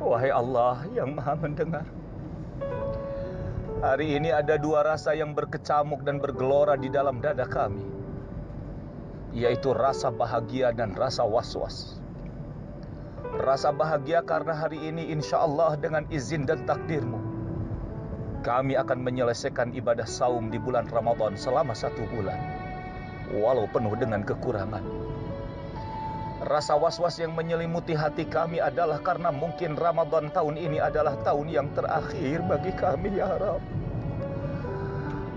Wahai Allah yang Maha Mendengar, hari ini ada dua rasa yang berkecamuk dan bergelora di dalam dada kami, yaitu rasa bahagia dan rasa was-was. Rasa bahagia karena hari ini insya Allah dengan izin dan takdir-Mu, kami akan menyelesaikan ibadah saum di bulan Ramadan selama 1 bulan, walau penuh dengan kekurangan. Rasa was-was yang menyelimuti hati kami adalah karena mungkin Ramadan tahun ini adalah tahun yang terakhir bagi kami, ya Rabb.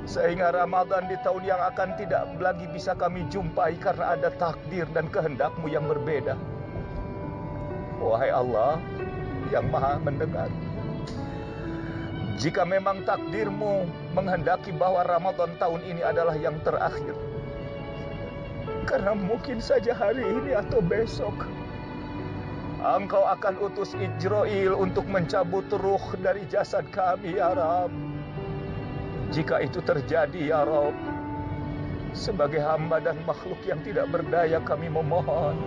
Sehingga Ramadan di tahun yang akan tidak lagi bisa kami jumpai karena ada takdir dan kehendak-Mu yang berbeda. Wahai Allah yang Maha Mendengar, jika memang takdir-Mu menghendaki bahwa Ramadan tahun ini adalah yang terakhir, karena mungkin saja hari ini atau besok Engkau akan utus Ijrail untuk mencabut ruh dari jasad kami, ya Rabb. Jika itu terjadi, ya Rabb, sebagai hamba dan makhluk yang tidak berdaya, kami memohon,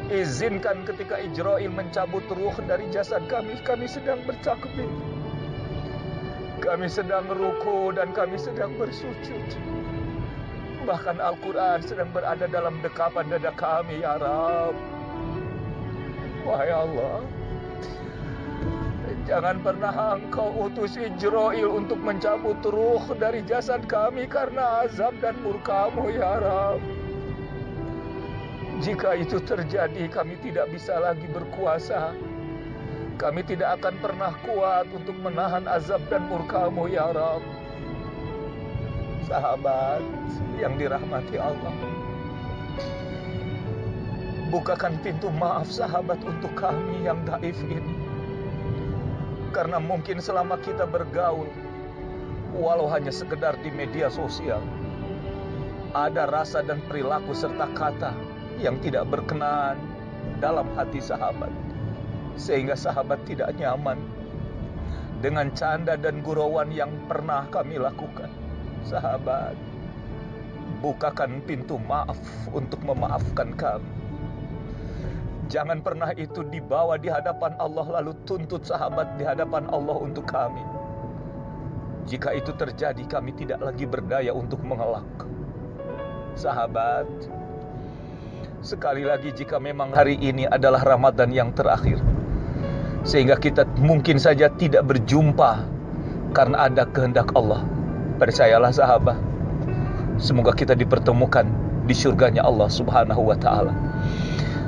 izinkan ketika Ijrail mencabut ruh dari jasad kami, kami sedang bertakbir, kami sedang ruku dan kami sedang bersujud. Bahkan Al-Quran sedang berada dalam dekapan dada kami, ya Rabb. Wahai Allah, jangan pernah Engkau utus Ijrail untuk mencabut ruh dari jasad kami karena azab dan murka-Mu, ya Rabb. Jika itu terjadi, kami tidak bisa lagi berkuasa. Kami tidak akan pernah kuat untuk menahan azab dan murka-Mu, ya Rabb. Sahabat yang dirahmati Allah, bukakan pintu maaf sahabat untuk kami yang daif ini. Karena mungkin selama kita bergaul, walau hanya sekedar di media sosial, ada rasa dan perilaku serta kata yang tidak berkenan dalam hati sahabat, sehingga sahabat tidak nyaman dengan canda dan gurauan yang pernah kami lakukan. Sahabat, bukakan pintu maaf untuk memaafkan kami. Jangan pernah itu dibawa di hadapan Allah lalu tuntut sahabat di hadapan Allah untuk kami. Jika itu terjadi, kami tidak lagi berdaya untuk mengelak. Sahabat, sekali lagi, jika memang hari ini adalah Ramadan yang terakhir, sehingga kita mungkin saja tidak berjumpa karena ada kehendak Allah, percayalah sahabat, semoga kita dipertemukan di surganya Allah Subhanahu wa Ta'ala.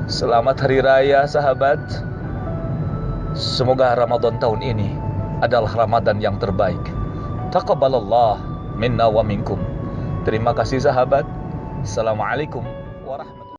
Selamat Hari Raya sahabat. Semoga Ramadan tahun ini adalah Ramadan yang terbaik. Taqabbalallah minna wa minkum. Terima kasih sahabat. Assalamualaikum warahmatullahi wabarakatuh.